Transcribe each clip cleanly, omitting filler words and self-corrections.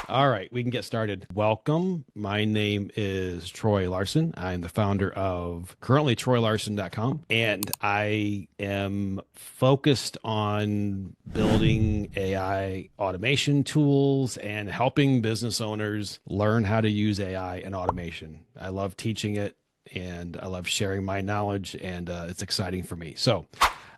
All right, we can get started. Welcome. My name is Troy Larson. I'm the founder of currently TroyLarson.com, and I am focused on building AI automation tools and helping business owners learn how to use AI and automation. I love teaching it and I love sharing my knowledge, and it's exciting for me. So,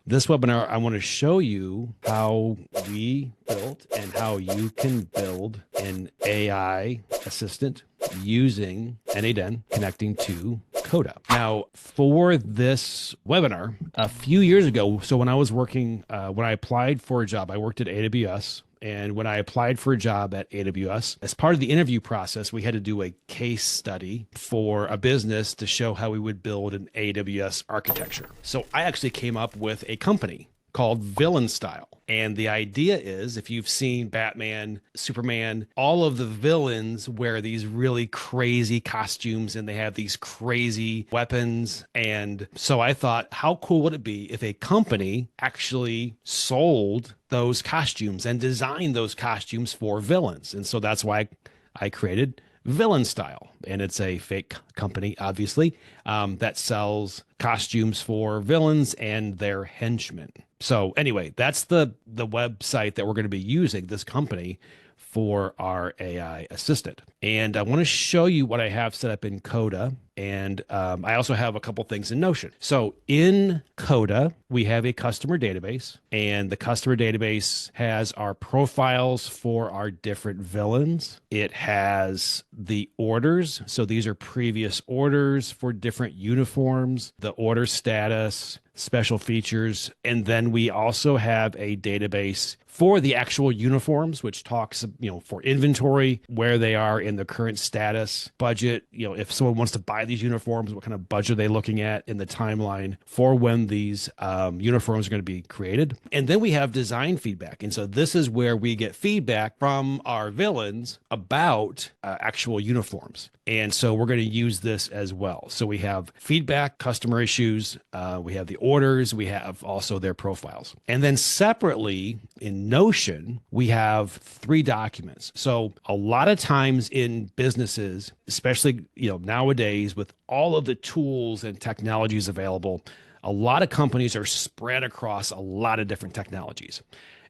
this webinar, I want to show you how we built and how you can build an AI assistant using n8n connecting to Coda. Now, for this webinar, a few years ago, so when I was working, when I applied for a job, I worked at AWS. And when I applied for a job at AWS, as part of the interview process, we had to do a case study for a business to show how we would build an AWS architecture. So I actually came up with a company called Villain Style. And the idea is, if you've seen Batman, Superman, all of the villains wear these really crazy costumes and they have these crazy weapons. And so I thought, how cool would it be if a company actually sold those costumes and designed those costumes for villains? And so that's why I created Villain Style. And it's a fake company, obviously, that sells costumes for villains and their henchmen. So anyway, that's the website that we're going to be using, this company, for our AI assistant. And I want to show you what I have set up in Coda. And I also have a couple things in Notion. So in Coda, we have a customer database, and the customer database has our profiles for our different villains. It has the orders. So these are previous orders for different uniforms, the order status, special features. And then we also have a database for the actual uniforms, which talks, for inventory, where they are in the current status, budget, if someone wants to buy these uniforms, what kind of budget are they looking at in the timeline for when these uniforms are going to be created. And then we have design feedback. And so this is where we get feedback from our villains about actual uniforms. And so we're going to use this as well. So we have feedback, customer issues, we have the orders, we have also their profiles. And then separately in Notion, we have 3 documents. So a lot of times in businesses, especially nowadays with all of the tools and technologies available, a lot of companies are spread across a lot of different technologies.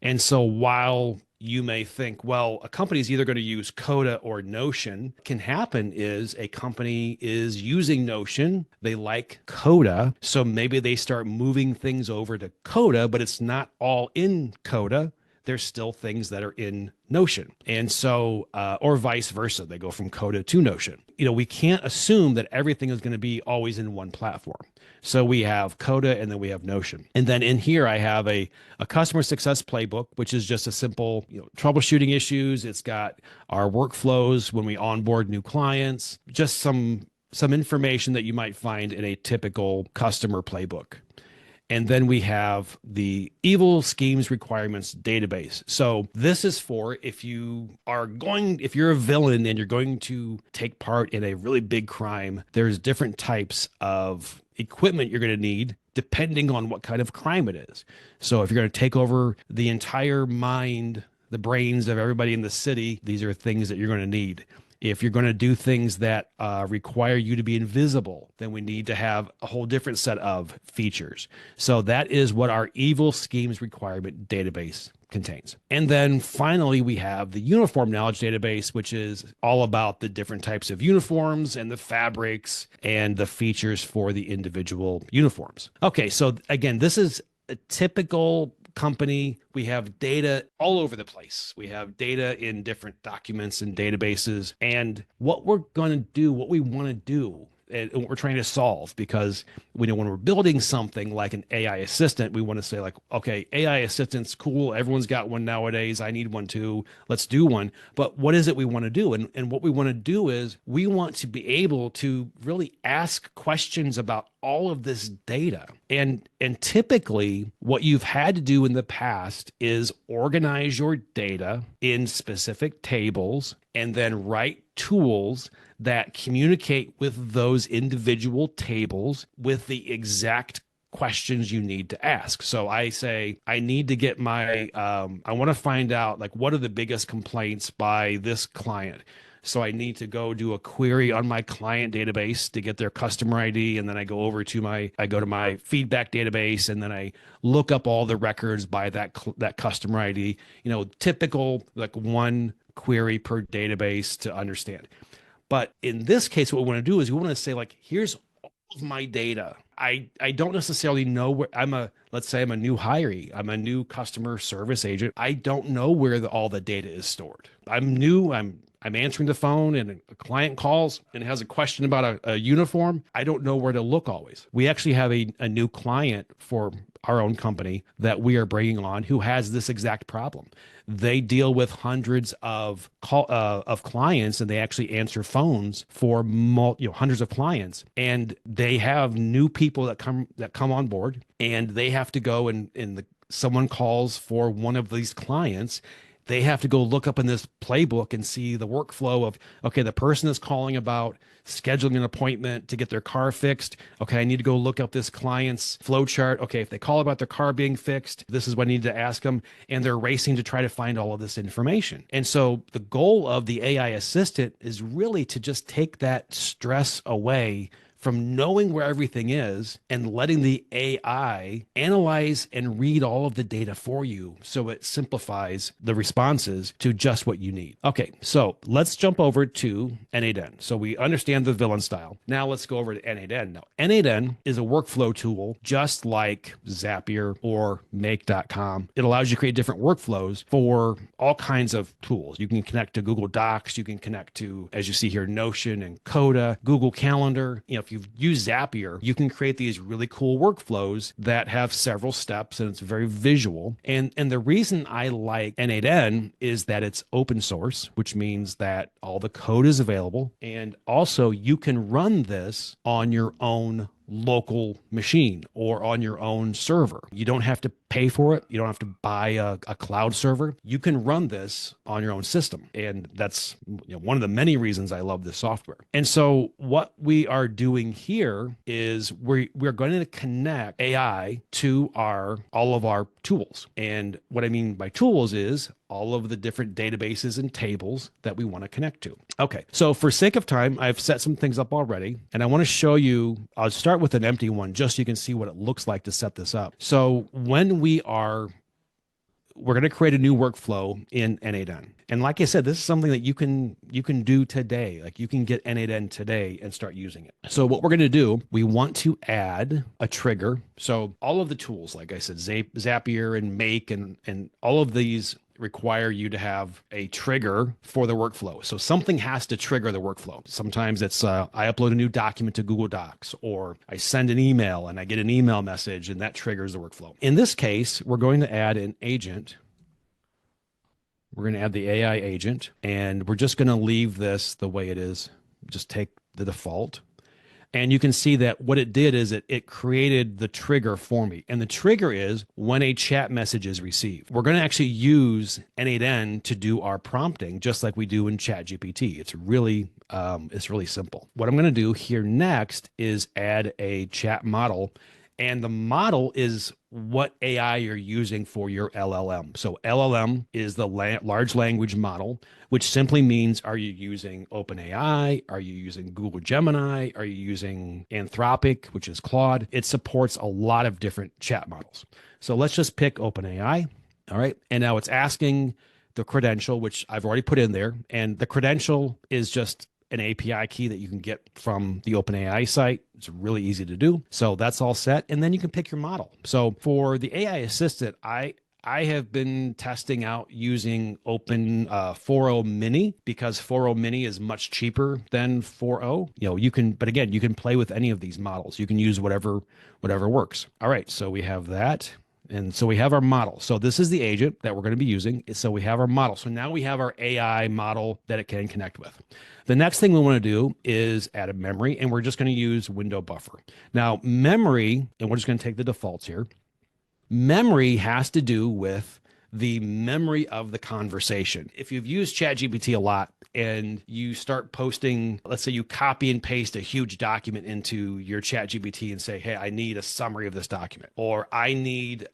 And so while you may think, well, a company is either going to use Coda or Notion. What can happen is a company is using Notion. They like Coda. So maybe they start moving things over to Coda, but it's not all in Coda. There's still things that are in Notion. And so, or vice versa, they go from Coda to Notion. We can't assume that everything is going to be always in one platform. So we have Coda and then we have Notion. And then in here, I have a customer success playbook, which is just a simple, troubleshooting issues. It's got our workflows when we onboard new clients, just some information that you might find in a typical customer playbook. And then we have the evil schemes requirements database. So this is for if you're a villain and you're going to take part in a really big crime, there's different types of equipment you're going to need depending on what kind of crime it is. So if you're going to take over the entire mind, the brains of everybody in the city, these are things that you're going to need. If you're going to do things that require you to be invisible, then we need to have a whole different set of features. So that is what our evil schemes requirement database contains. And then finally, we have the uniform knowledge database, which is all about the different types of uniforms and the fabrics and the features for the individual uniforms. Okay, so again, this is a typical company. We have data all over the place. We have data in different documents and databases. And what we're going to do, what we want to do, and what we're trying to solve, because we know when we're building something like an AI assistant, we want to say like, okay, AI assistant's cool. Everyone's got one nowadays. I need one too. Let's do one. But what is it we want to do? And what we want to do is we want to be able to really ask questions about all of this data. And typically what you've had to do in the past is organize your data in specific tables and then write tools that communicate with those individual tables with the exact questions you need to ask. So I say, I need to get I want to find out like what are the biggest complaints by this client. So I need to go do a query on my client database to get their customer ID. And then I go over to I go to my feedback database, and then I look up all the records by that customer ID, typical like one query per database to understand. But in this case, what we want to do is we want to say like, here's all of my data. I don't necessarily know where let's say I'm a new hiree. I'm a new customer service agent. I don't know where all the data is stored. I'm new. I'm answering the phone and a client calls and has a question about a uniform. I don't know where to look always. We actually have a new client for our own company that we are bringing on who has this exact problem. They deal with hundreds of clients, and they actually answer phones for hundreds of clients. And they have new people that come on board, and they have to go and someone calls for one of these clients. They have to go look up in this playbook and see the workflow of, okay, the person is calling about scheduling an appointment to get their car fixed. Okay, I need to go look up this client's flow chart. Okay, if they call about their car being fixed, this is what I need to ask them. And they're racing to try to find all of this information. And so the goal of the AI assistant is really to just take that stress away from knowing where everything is and letting the AI analyze and read all of the data for you so it simplifies the responses to just what you need. Okay, so let's jump over to n8n. So we understand the villain style. Now let's go over to n8n. Now, n8n is a workflow tool just like Zapier or make.com. It allows you to create different workflows for all kinds of tools. You can connect to Google Docs. You can connect to, as you see here, Notion and Coda, Google Calendar. If you've used Zapier, you can create these really cool workflows that have several steps, and it's very visual. And the reason I like n8n is that it's open source, which means that all the code is available. And also you can run this on your own local machine or on your own server. You don't have to pay for it. You don't have to buy a cloud server. You can run this on your own system. And that's one of the many reasons I love this software. And so what we are doing here is we're going to connect AI to all of our tools. And what I mean by tools is all of the different databases and tables that we want to connect to. Okay, so for sake of time, I've set some things up already, and I want to show you, I'll start with an empty one just so you can see what it looks like to set this up. So when we're going to create a new workflow in n8n. And like I said, this is something that you can do today. Like you can get n8n today and start using it. So what we're going to do, we want to add a trigger. So all of the tools, like I said, Zapier and Make and all of these require you to have a trigger for the workflow. So something has to trigger the workflow. Sometimes it's I upload a new document to Google Docs, or I send an email and I get an email message and that triggers the workflow. In this case, we're going to add an agent. We're going to add the AI agent, and we're just going to leave this the way it is. Just take the default. And you can see that what it did is it created the trigger for me. And the trigger is when a chat message is received. We're going to actually use n8n to do our prompting, just like we do in ChatGPT. It's really simple. What I'm going to do here next is add a chat model. And the model is what AI you're using for your LLM. So LLM is the large language model, which simply means, are you using OpenAI? Are you using Google Gemini? Are you using Anthropic, which is Claude? It supports a lot of different chat models. So let's just pick OpenAI. All right. And now it's asking the credential, which I've already put in there. And the credential is just an API key that you can get from the OpenAI site. It's really easy to do. So that's all set. And then you can pick your model. So for the AI assistant, I have been testing out using Open 4.0 Mini because 4.0 Mini is much cheaper than 4.0. But again, you can play with any of these models. You can use whatever works. All right, so we have that. And so we have our model. So this is the agent that we're going to be using. So we have our model. So now we have our AI model that it can connect with. The next thing we want to do is add a memory, and we're just going to use window buffer. Now, memory, and we're just going to take the defaults here. Memory has to do with the memory of the conversation. If you've used ChatGPT a lot, and you start posting, let's say you copy and paste a huge document into your chat GPT and say, hey, I need a summary of this document, or I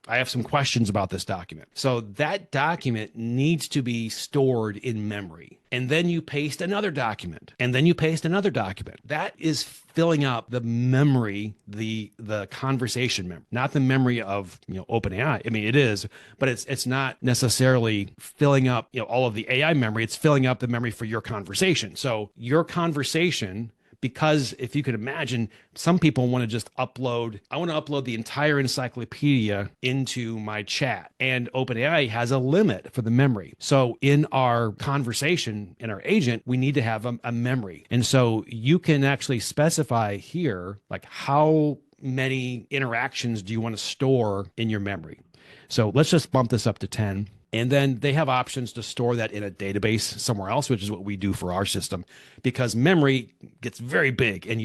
have some questions about this document. So that document needs to be stored in memory. And then you paste another document, and then you paste another document. That is filling up the memory, the conversation memory, not the memory of OpenAI. I mean, it is, but it's not necessarily filling up all of the AI memory. It's filling up the memory for your conversation. So your conversation. Because if you could imagine, some people want to just I want to upload the entire encyclopedia into my chat. And OpenAI has a limit for the memory. So in our conversation, in our agent, we need to have a memory. And so you can actually specify here, like how many interactions do you want to store in your memory? So let's just bump this up to 10. And then they have options to store that in a database somewhere else, which is what we do for our system, because memory gets very big. And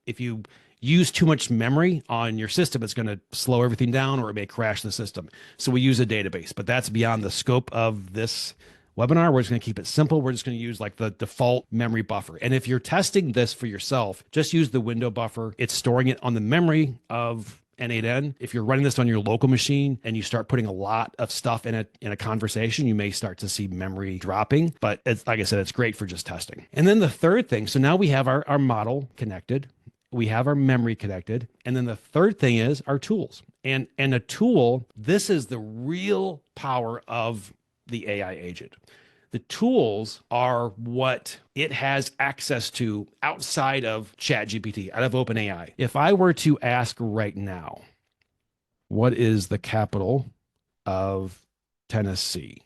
if you use too much memory on your system, it's going to slow everything down or it may crash the system. So we use a database, but that's beyond the scope of this webinar. We're just going to keep it simple. We're just going to use like the default memory buffer. And if you're testing this for yourself, just use the window buffer. It's storing it on the memory of n8n. If you're running this on your local machine and you start putting a lot of stuff in a conversation, you may start to see memory dropping. But it's, like I said, it's great for just testing. And then the third thing, so now we have our model connected. We have our memory connected. And then the third thing is our tools. And a tool, this is the real power of the AI agent. The tools are what it has access to outside of ChatGPT, out of OpenAI. If I were to ask right now, what is the capital of Tennessee?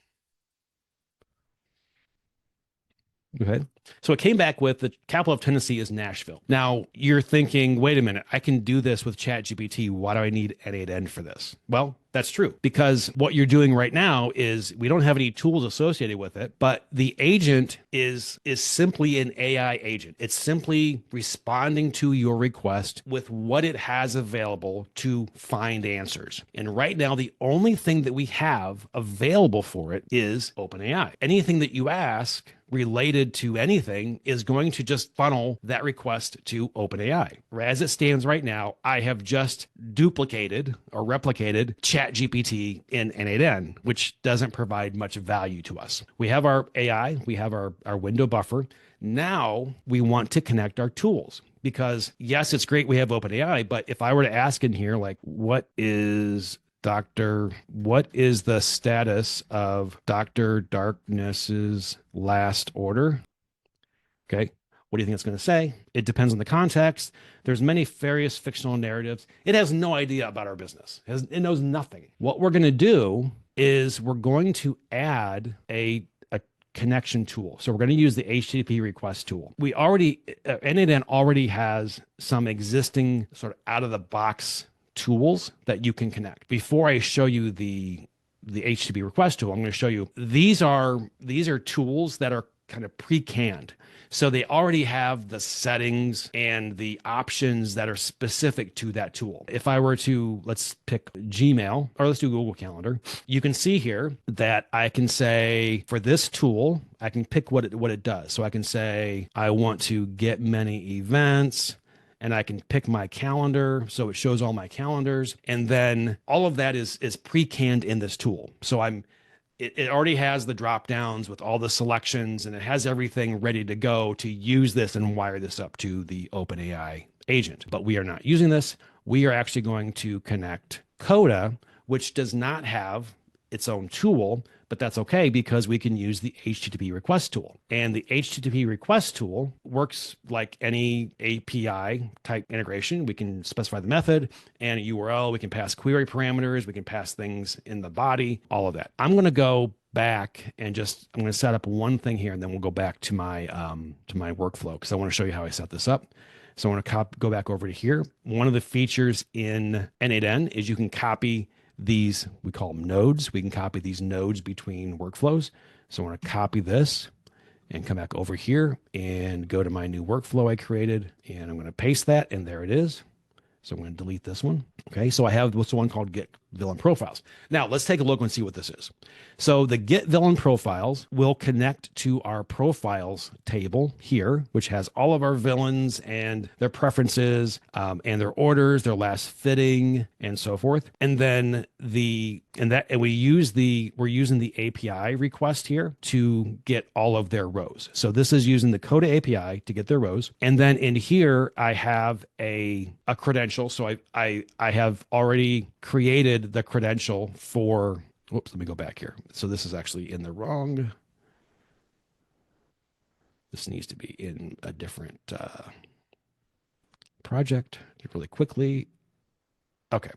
Okay. So it came back with the capital of Tennessee is Nashville. Now you're thinking, wait a minute, I can do this with ChatGPT. Why do I need n8n for this? Well, that's true, because what you're doing right now is we don't have any tools associated with it, but the agent is simply an AI agent. It's simply responding to your request with what it has available to find answers. And right now, the only thing that we have available for it is OpenAI. Anything that you ask related to anything is going to just funnel that request to OpenAI. As it stands right now, I have just duplicated or replicated ChatGPT in n8n, which doesn't provide much value to us. We have our AI, we have our window buffer. Now we want to connect our tools. Because yes, it's great we have OpenAI, but if I were to ask in here, like, what is the status of Dr. Darkness's last order? Okay. What do you think it's going to say? It depends on the context. There's many various fictional narratives. It has no idea about our business. It knows nothing. What we're going to do is we're going to add a connection tool. So we're going to use the HTTP request tool. n8n already has some existing sort of out of the box tools that you can connect. Before I show you the HTTP request tool, I'm going to show you these are tools that are kind of pre-canned. So they already have the settings and the options that are specific to that tool. If I were to, let's pick Gmail, or let's do Google Calendar, you can see here that I can say for this tool, I can pick what it does. So I can say, I want to get many events, and I can pick my calendar. So it shows all my calendars. And then all of that is pre-canned in this tool. So it already has the drop downs with all the selections, and it has everything ready to go to use this and wire this up to the OpenAI agent. But we are not using this. We are actually going to connect Coda, which does not have its own tool, but that's okay because we can use the HTTP request tool. And the HTTP request tool works like any API type integration. We can specify the method and a URL. We can pass query parameters. We can pass things in the body, all of that. I'm going to go back and I'm going to set up one thing here, and then we'll go back to my workflow because I want to show you how I set this up. So I want to go back over to here. One of the features in n8n is you can copy these, we call them nodes. We can copy these nodes between workflows. So I want to copy this and come back over here and go to my new workflow I created, and I'm going to paste that, and there it is. So I'm going to delete this one. Okay, so I have what's the one called get villain profiles. Now let's take a look and see what this is. So the get villain profiles will connect to our profiles table here, which has all of our villains and their preferences, and their orders, their last fitting, and so forth. And then we're using the API request here to get all of their rows. So this is using the Coda API to get their rows. And then in here, I have a credential. So I have already created the credential for, whoops, let me go back here. So this is actually in the wrong. This needs to be in a different project really quickly. Okay.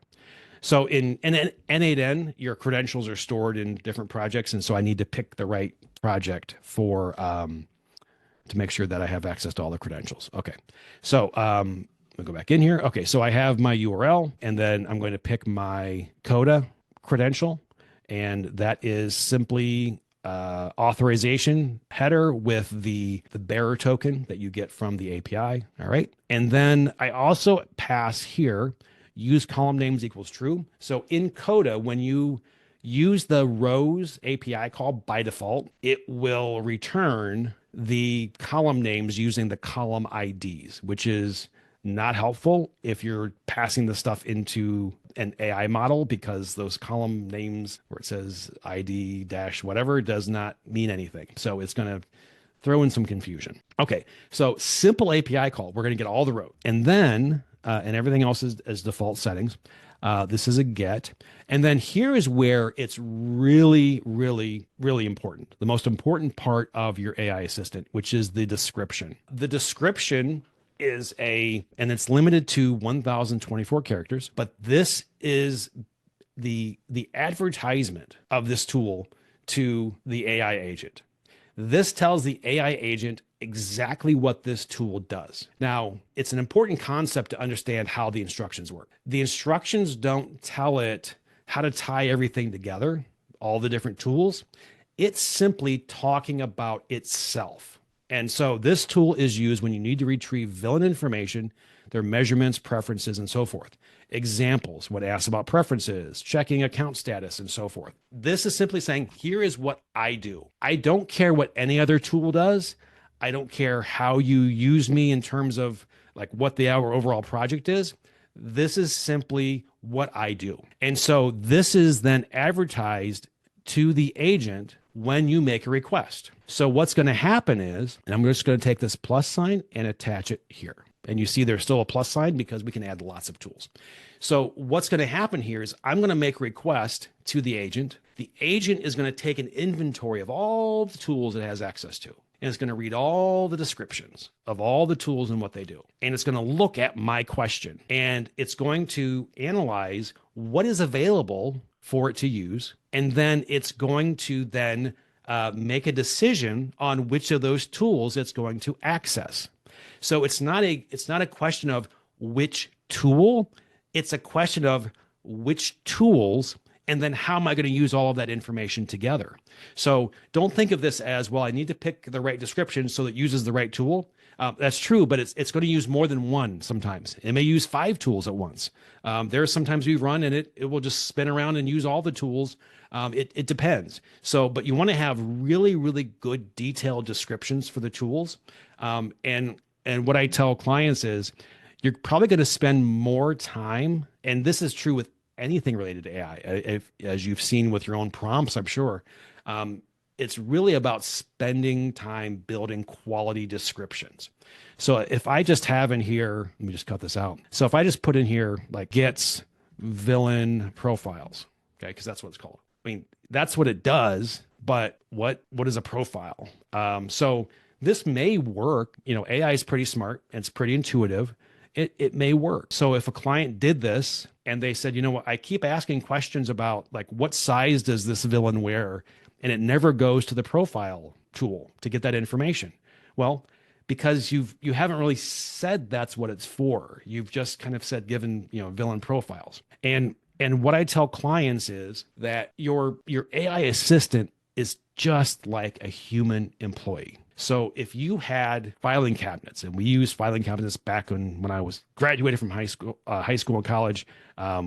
So in n8n, your credentials are stored in different projects. And so I need to pick the right project for, to make sure that I have access to all the credentials. Okay. So, let me go back in here. Okay. So I have my URL, and then I'm going to pick my Coda credential. And that is simply authorization header with the bearer token that you get from the API. All right. And then I also pass here, use column names equals true. So in Coda, when you use the rows API call by default, it will return the column names using the column IDs, which is not helpful if you're passing the stuff into an AI model, because those column names where it says ID dash whatever does not mean anything. So it's going to throw in some confusion. Okay, so simple API call. We're going to get all the rows. And then, and everything else is default settings. This is a get. And then here is where it's really, really, really important. The most important part of your AI assistant, which is the description. The description is and it's limited to 1,024 characters, but this is the advertisement of this tool to the AI agent. This tells the AI agent exactly what this tool does. Now, it's an important concept to understand how the instructions work. The instructions don't tell it how to tie everything together, all the different tools. It's simply talking about itself. And so this tool is used when you need to retrieve villain information, their measurements, preferences, and so forth. Examples, when asked about preferences, checking account status, and so forth. This is simply saying, here is what I do. I don't care what any other tool does. I don't care how you use me in terms of like what our overall project is. This is simply what I do. And so this is then advertised to the agent when you make a request. So what's going to happen is, and I'm just going to take this plus sign and attach it here. And you see there's still a plus sign because we can add lots of tools. So what's going to happen here is I'm going to make a request to the agent. The agent is going to take an inventory of all the tools it has access to. And it's going to read all the descriptions of all the tools and what they do. And it's going to look at my question. And it's going to analyze what is available for it to use. And then it's going to then make a decision on which of those tools it's going to access. So it's not a question of which tool, it's a question of which tools, and then how am I going to use all of that information together? So don't think of this as, well, I need to pick the right description so that it uses the right tool. That's true, but it's going to use more than one sometimes. It may use 5 tools at once. There are sometimes we run and it will just spin around and use all the tools. It depends. So, but you want to have really, really good detailed descriptions for the tools. And what I tell clients is you're probably going to spend more time, and this is true with anything related to AI, as you've seen with your own prompts, I'm sure. It's really about spending time building quality descriptions. So if I just have in here, let me just cut this out. So if I just put in here like gets villain profiles, okay, because that's what it's called. I mean, that's what it does, but what is a profile? So this may work. You know, AI is pretty smart and it's pretty intuitive. It may work. So if a client did this and they said, you know what, I keep asking questions about like what size does this villain wear, and it never goes to the profile tool to get that information. Well, because you haven't really said that's what it's for. You've just kind of said given, you know, villain profiles. And what I tell clients is that your AI assistant is just like a human employee. So if you had filing cabinets, and we used filing cabinets back when I was graduated from high school and college,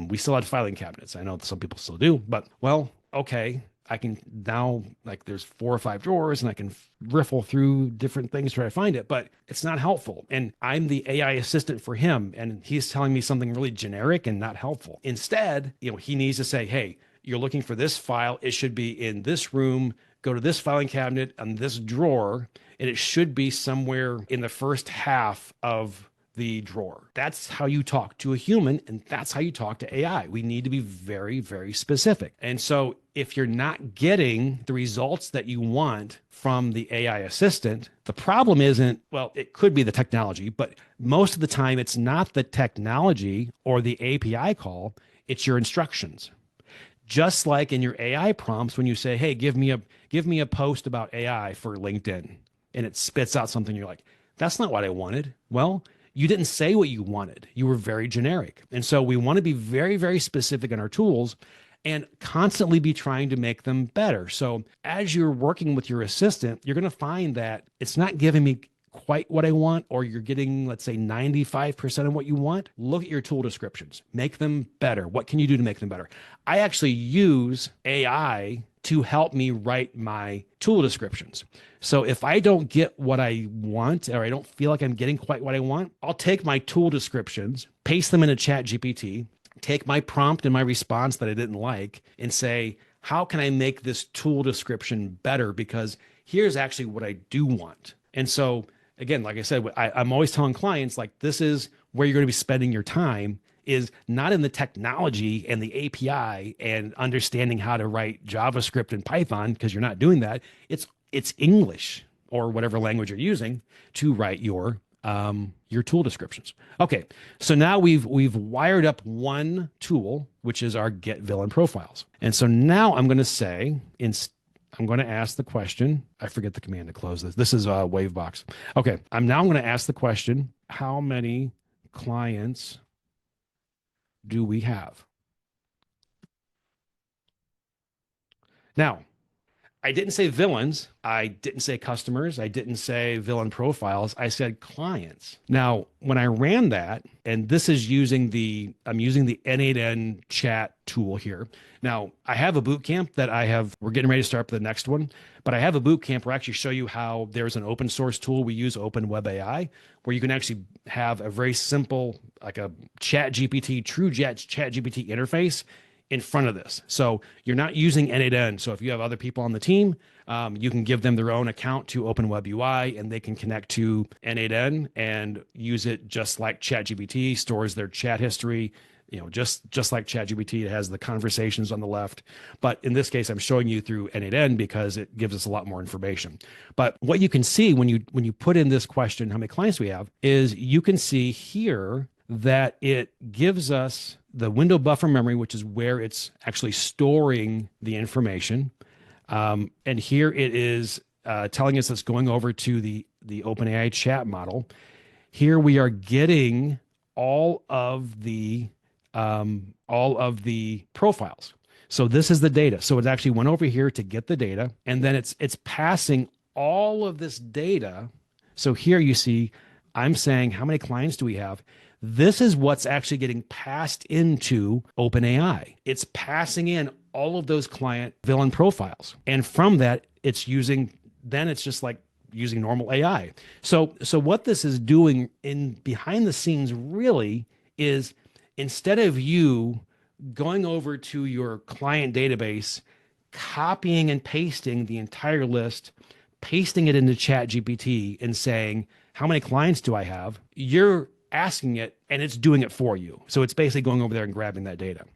we still had filing cabinets. I know some people still do, but well, okay. I can now, like, there's 4 or 5 drawers and I can riffle through different things to try to find it, but it's not helpful. And I'm the AI assistant for him, and he's telling me something really generic and not helpful. Instead, he needs to say, hey, you're looking for this file. It should be in this room. Go to this filing cabinet and this drawer, and it should be somewhere in the first half of the drawer. That's how you talk to a human, and that's how you talk to AI. We need to be very, very specific. And so if you're not getting the results that you want from the AI assistant, the problem isn't, well, it could be the technology, but most of the time it's not the technology or the API call, it's your instructions. Just like in your AI prompts, when you say, hey, give me a post about AI for LinkedIn, and it spits out something, you're like, that's not what I wanted. Well, you didn't say what you wanted. You were very generic. And so we want to be very, very specific in our tools and constantly be trying to make them better. So as you're working with your assistant, you're going to find that it's not giving me quite what I want, or you're getting, let's say, 95% of what you want. Look at your tool descriptions, make them better. What can you do to make them better? I actually use AI to help me write my tool descriptions. So if I don't get what I want, or I don't feel like I'm getting quite what I want, I'll take my tool descriptions, paste them in a chat GPT, take my prompt and my response that I didn't like, and say, how can I make this tool description better? Because here's actually what I do want. And so again, like I said, I'm always telling clients, like, this is where you're going to be spending your time, is not in the technology and the API and understanding how to write JavaScript and Python, because you're not doing that. It's English or whatever language you're using to write your tool descriptions. Okay, so now we've wired up one tool, which is our get villain profiles. And so now I'm going to say, I'm going to ask the question. I forget the command to close this. This is a Wavebox. Okay, I'm going to ask the question, how many clients do we have? Now, I didn't say villains. I didn't say customers. I didn't say villain profiles. I said clients. Now, when I ran that, and this is I'm using the n8n chat tool here. Now, I have a bootcamp that we're getting ready to start for the next one, but I have a bootcamp where I actually show you how there's an open source tool. We use OpenWebAI, where you can actually have a very simple, like a chat GPT, true chat GPT interface in front of this. So you're not using n8n. So if you have other people on the team, you can give them their own account to OpenWebUI, and they can connect to n8n and use it just like ChatGPT stores their chat history. Just like ChatGPT, it has the conversations on the left. But in this case, I'm showing you through n8n because it gives us a lot more information. But what you can see when you put in this question, how many clients we have, is you can see here that it gives us the window buffer memory, which is where it's actually storing the information. And here it is telling us it's going over to the OpenAI chat model. Here we are getting all of the profiles. So this is the data. So it actually went over here to get the data, and then it's passing all of this data. So here you see, I'm saying, how many clients do we have? This is what's actually getting passed into OpenAI. It's passing in all of those client villain profiles. And from that, it's just like using normal AI. So what this is doing in behind the scenes really is, instead of you going over to your client database, copying and pasting the entire list, pasting it into ChatGPT and saying, how many clients do I have? You're asking it and it's doing it for you. So it's basically going over there and grabbing that data.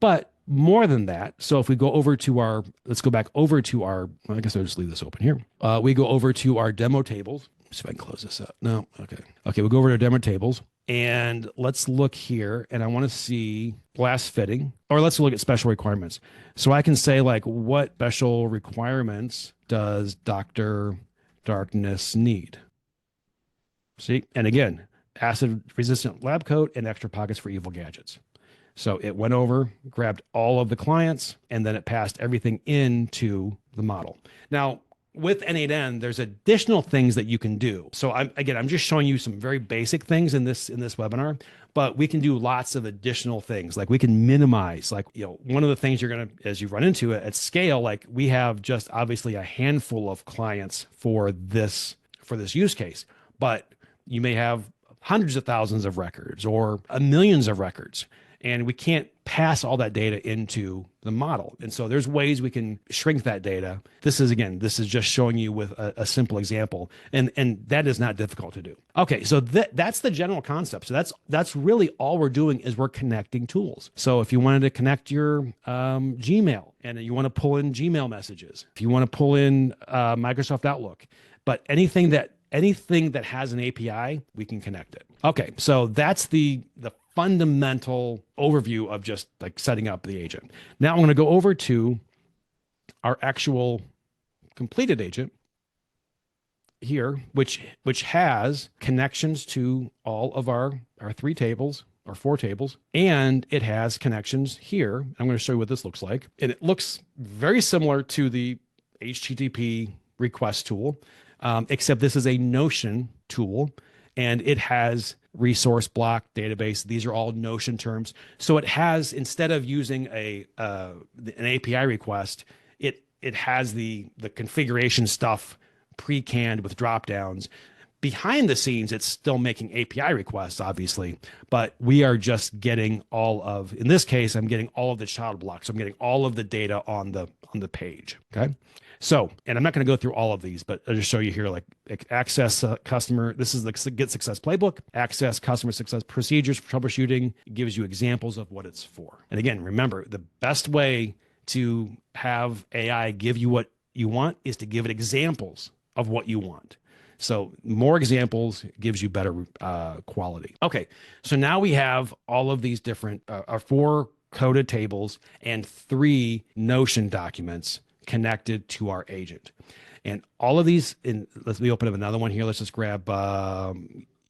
But more than that, so if we go over to let's go back over to well, I guess I'll just leave this open here. We go over to our demo tables. See if I can close this up. No, okay. Okay, we'll go over to our demo tables, and let's look here, and I want to see glass fitting, or let's look at special requirements. So I can say, like, what special requirements does Dr. Darkness need? See, and again, acid-resistant lab coat and extra pockets for evil gadgets. So it went over, grabbed all of the clients, and then it passed everything into the model. Now, with n8n, there's additional things that you can do. So I'm just showing you some very basic things in this webinar, but we can do lots of additional things. Like we can minimize, like, one of the things you're going to, as you run into it at scale, like we have just obviously a handful of clients for this use case, but you may have hundreds of thousands of records or millions of records. And we can't pass all that data into the model. And so there's ways we can shrink that data. This is just showing you with a simple example. And that is not difficult to do. Okay, so that's the general concept. So that's really all we're doing is we're connecting tools. So if you wanted to connect your Gmail and you want to pull in Gmail messages, if you want to pull in Microsoft Outlook, but anything that has an API, we can connect it. Okay, so that's the fundamental overview of just like setting up the agent. Now I'm going to go over to our actual completed agent here, which has connections to all of our 3 tables or 4 tables, and it has connections here. I'm going to show you what this looks like. And it looks very similar to the HTTP request tool, except this is a Notion tool, and it has resource block, database. These are all Notion terms. So it has, instead of using an API request, it has the configuration stuff pre-canned with dropdowns. Behind the scenes, it's still making API requests, obviously, but we are just getting in this case, I'm getting all of the child blocks. So I'm getting all of the data on the page. Okay. So, and I'm not going to go through all of these, but I'll just show you here, like access customer. This is the Get Success Playbook, access customer success procedures for troubleshooting. It gives you examples of what it's for. And again, remember, the best way to have AI give you what you want is to give it examples of what you want. So more examples gives you better quality. Okay, so now we have all of these different, our 4 coded tables and 3 Notion documents connected to our agent. And all of these, let me open up another one here. Let's just grab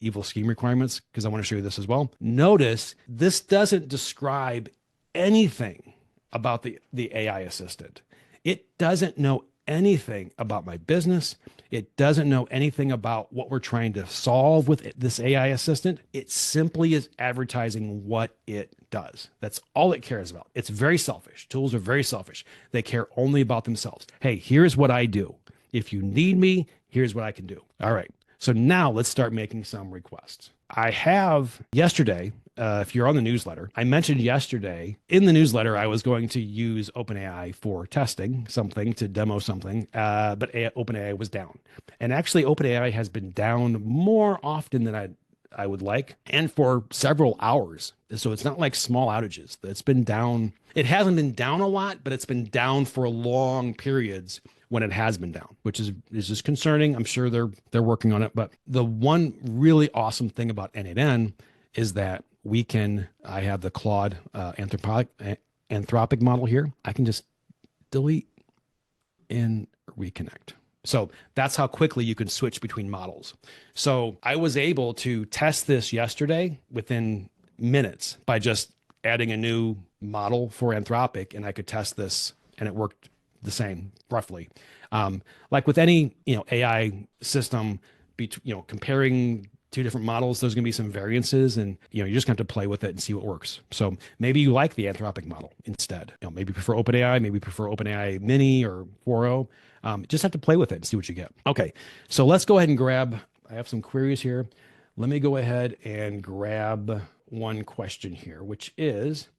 evil scheme requirements because I want to show you this as well. Notice this doesn't describe anything about the AI assistant. It doesn't know anything about my business. It doesn't know anything about what we're trying to solve with this AI assistant. It simply is advertising what it does. That's all it cares about. It's very selfish. Tools are very selfish. They care only about themselves. Hey, here's what I do. If you need me, here's what I can do. All right. So now let's start making some requests. I have yesterday, if you're on the newsletter, I mentioned yesterday in the newsletter, I was going to use OpenAI for testing something, to demo something, but OpenAI was down. And actually OpenAI has been down more often than I would like, and for several hours. So it's not like small outages. It's been down. It hasn't been down a lot, but it's been down for long periods when it has been down, which is just concerning. I'm sure they're working on it. But the one really awesome thing about n8n is that I have the Claude Anthropic model here. I can just delete and reconnect. So that's how quickly you can switch between models. So I was able to test this yesterday within minutes by just adding a new model for Anthropic, and I could test this and it worked the same roughly. Like with any, AI system, comparing 2 different models, there's going to be some variances, and you're just going to have to play with it and see what works. So maybe you like the Anthropic model instead. Maybe you prefer OpenAI, maybe you prefer OpenAI Mini or 4.0. Just have to play with it and see what you get. Okay, so let's go ahead and I have some queries here. Let me go ahead and grab one question here, which is,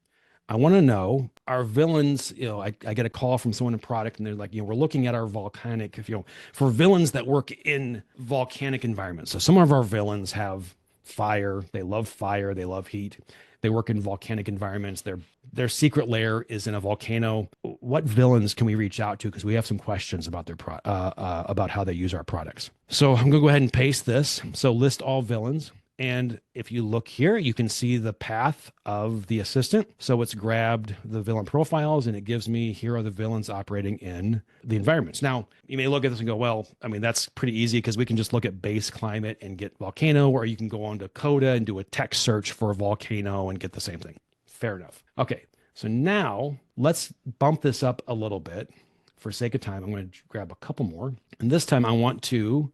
I want to know, our villains, I get a call from someone in product and they're like, we're looking at our volcanic, for villains that work in volcanic environments. So some of our villains have fire, they love heat. They work in volcanic environments. Their secret lair is in a volcano. What villains can we reach out to? Because we have some questions about about how they use our products. So I'm gonna go ahead and paste this. So list all villains. And if you look here, you can see the path of the assistant. So it's grabbed the villain profiles and it gives me, here are the villains operating in the environments. Now, you may look at this and go, well, that's pretty easy because we can just look at base climate and get volcano, or you can go on to Coda and do a text search for volcano and get the same thing. Fair enough. Okay, so now let's bump this up a little bit for sake of time, I'm going to grab a couple more. And this time I want to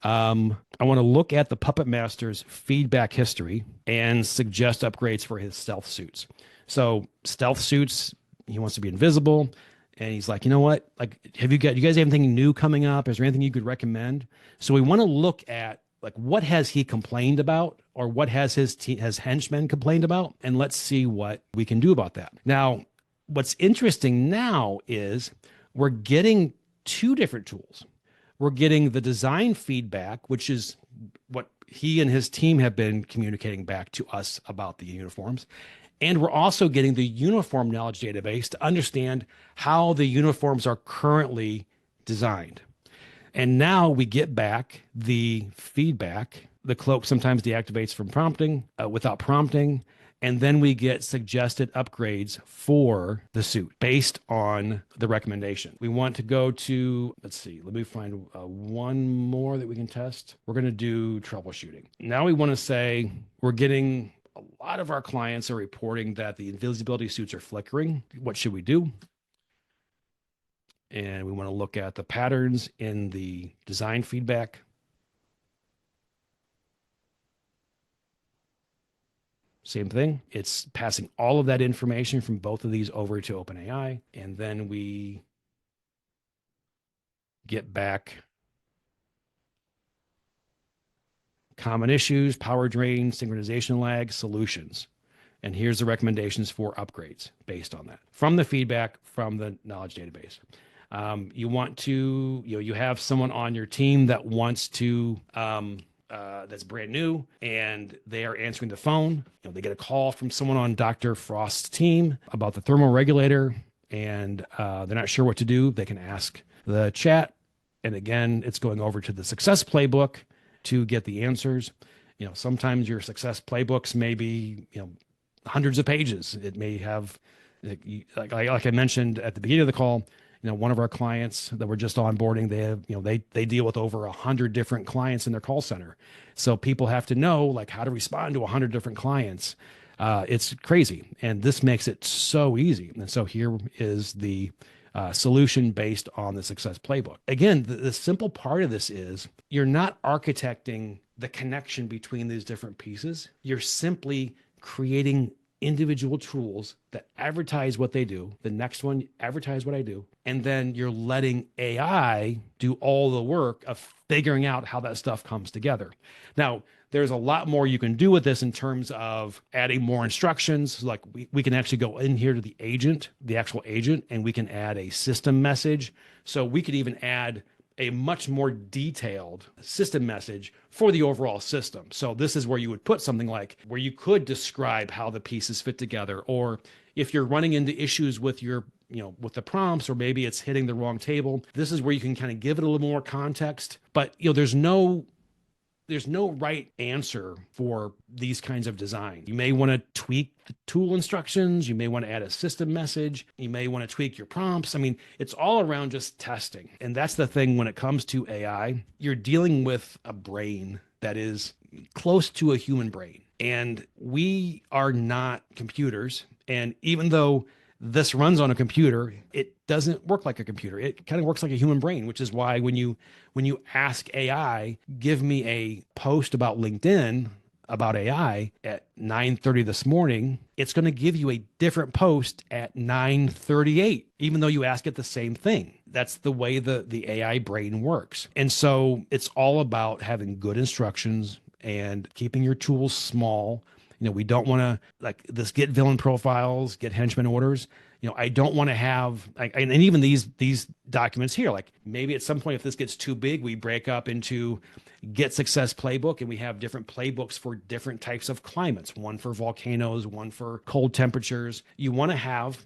look at the Puppet Master's feedback history and suggest upgrades for his stealth suits. So stealth suits, he wants to be invisible. And he's like, you know what? Like, you guys have anything new coming up? Is there anything you could recommend? So we want to look at like, what has he complained about, or what has his henchmen complained about? And let's see what we can do about that. Now, what's interesting now is we're getting two different tools. We're getting the design feedback, which is what he and his team have been communicating back to us about the uniforms. And we're also getting the uniform knowledge database to understand how the uniforms are currently designed. And now we get back the feedback. The cloak sometimes deactivates from prompting, without prompting. And then we get suggested upgrades for the suit based on the recommendation. We want to go to, let's see, let me find one more that we can test. We're going to do troubleshooting. Now we want to say we're getting a lot of our clients are reporting that the invisibility suits are flickering. What should we do? And we want to look at the patterns in the design feedback. Same thing. It's passing all of that information from both of these over to OpenAI. And then we get back common issues, power drain, synchronization lag, solutions. And here's the recommendations for upgrades based on that from the feedback from the knowledge database. You want to, you have someone on your team that wants to, that's brand new, and they are answering the phone. They get a call from someone on Dr. Frost's team about the thermal regulator, and they're not sure what to do. They can ask the chat. And again, it's going over to the success playbook to get the answers. Sometimes your success playbooks may be, hundreds of pages. It may have, like I mentioned at the beginning of the call, one of our clients that we're just onboarding, they have, they deal with over 100 different clients in their call center. So people have to know like how to respond to 100 different clients. It's crazy. And this makes it so easy. And so here is the solution based on the success playbook. Again, the simple part of this is you're not architecting the connection between these different pieces. You're simply creating individual tools that advertise what they do. The next one, advertise what I do. And then you're letting AI do all the work of figuring out how that stuff comes together. Now, there's a lot more you can do with this in terms of adding more instructions. Like we can actually go in here to the agent, the actual agent, and we can add a system message. So we could even add a much more detailed system message for the overall system. So this is where you would put something like where you could describe how the pieces fit together, or if you're running into issues with your, with the prompts, or maybe it's hitting the wrong table, this is where you can kind of give it a little more context. But there's no right answer for these kinds of design. You may want to tweak the tool instructions. You may want to add a system message. You may want to tweak your prompts. I mean, it's all around just testing. And that's the thing when it comes to AI, you're dealing with a brain that is close to a human brain. And we are not computers. And even though this runs on a computer, it doesn't work like a computer. It kind of works like a human brain, which is why when you ask AI, give me a post about LinkedIn about AI at 9:30 this morning, it's going to give you a different post at 9:38, even though you ask it the same thing. That's the way the AI brain works. And so it's all about having good instructions and keeping your tools small. We don't want to like this get villain profiles, get henchman orders. I don't want to have and even these documents here, like maybe at some point, if this gets too big, we break up into get success playbook, and we have different playbooks for different types of climates, one for volcanoes, one for cold temperatures. We want to have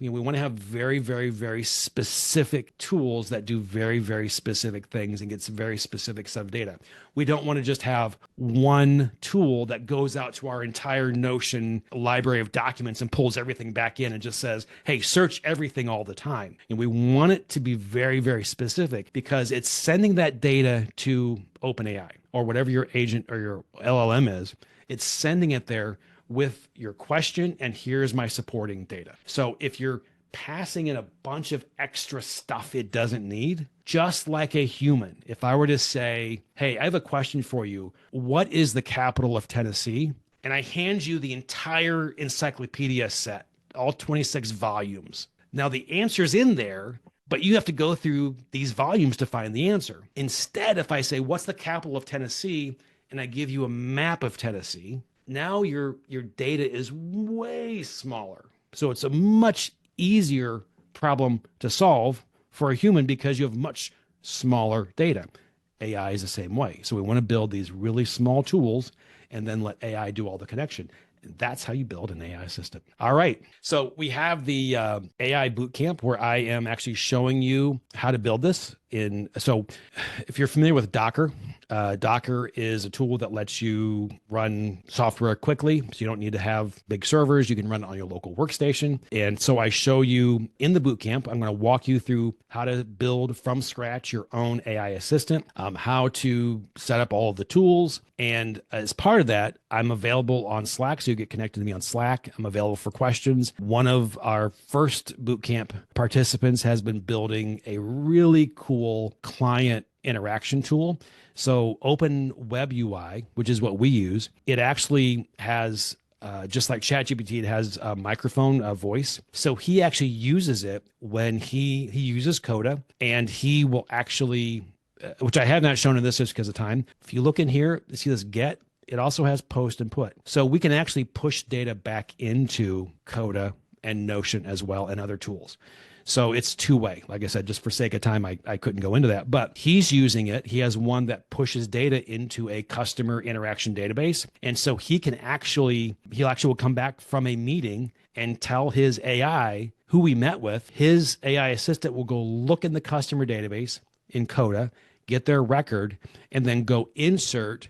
very, very, very specific tools that do very, very specific things and gets very specific set of data. We don't want to just have one tool that goes out to our entire Notion library of documents and pulls everything back in and just says, hey, search everything all the time. And we want it to be very, very specific because it's sending that data to OpenAI or whatever your agent or your LLM is. It's sending it there with your question, and here's my supporting data. So if you're passing in a bunch of extra stuff it doesn't need, just like a human. If I were to say, hey, I have a question for you. What is the capital of Tennessee? And I hand you the entire encyclopedia set, all 26 volumes. Now, the answer's in there, but you have to go through these volumes to find the answer. Instead, if I say, what's the capital of Tennessee? And I give you a map of Tennessee, now your data is way smaller. So it's a much easier problem to solve for a human because you have much smaller data. AI is the same way. So we want to build these really small tools and then let AI do all the connection. And that's how you build an AI assistant. All right. So we have the AI Bootcamp where I am actually showing you how to build this. So if you're familiar with Docker, Docker is a tool that lets you run software quickly. So you don't need to have big servers. You can run it on your local workstation. And so I show you in the bootcamp, I'm going to walk you through how to build from scratch your own AI assistant, how to set up all of the tools. And as part of that, I'm available on Slack. So you get connected to me on Slack. I'm available for questions. One of our first bootcamp participants has been building a really cool client interaction tool. So Open Web UI, which is what we use, it actually has, just like ChatGPT, it has a microphone, a voice. So he actually uses it when he uses Coda, and he will actually, which I have not shown in this just because of time. If you look in here, you see this get, it also has post and put. So we can actually push data back into Coda and Notion as well and other tools. So it's two-way. Like I said, just for sake of time, I couldn't go into that. But he's using it. He has one that pushes data into a customer interaction database. And so he'll actually will come back from a meeting and tell his AI who we met with. His AI assistant will go look in the customer database in Coda, get their record, and then go insert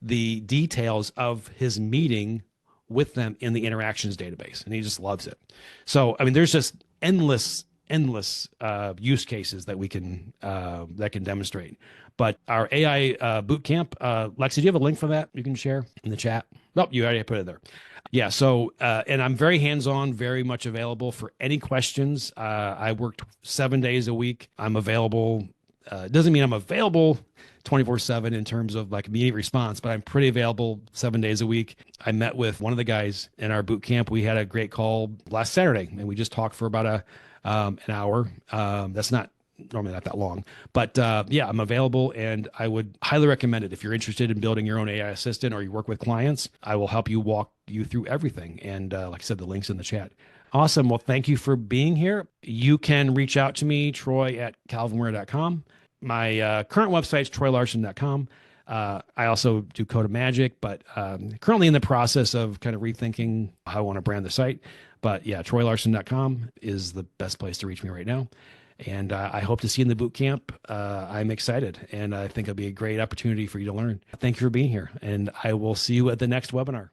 the details of his meeting with them in the interactions database. And he just loves it. So, I mean, there's just endless use cases that we can demonstrate. But our AI bootcamp, Lexi, do you have a link for that you can share in the chat? Nope, you already put it there. Yeah. So, and I'm very hands-on, very much available for any questions. I worked 7 days a week. I'm available. Doesn't mean I'm available 24/7 in terms of like immediate response, but I'm pretty available 7 days a week. I met with one of the guys in our boot camp. We had a great call last Saturday, and we just talked for about an hour. That's not normally not that long, but yeah, I'm available, and I would highly recommend it. If you're interested in building your own AI assistant or you work with clients, I will help you walk you through everything. And like I said, the link's in the chat. Awesome. Well, thank you for being here. You can reach out to me, troy@calvinware.com. My current website is troylarson.com. I also do Coda Magic, but currently in the process of kind of rethinking how I want to brand the site. But yeah, troylarson.com is the best place to reach me right now. And I hope to see you in the boot camp. I'm excited, and I think it'll be a great opportunity for you to learn. Thank you for being here, and I will see you at the next webinar.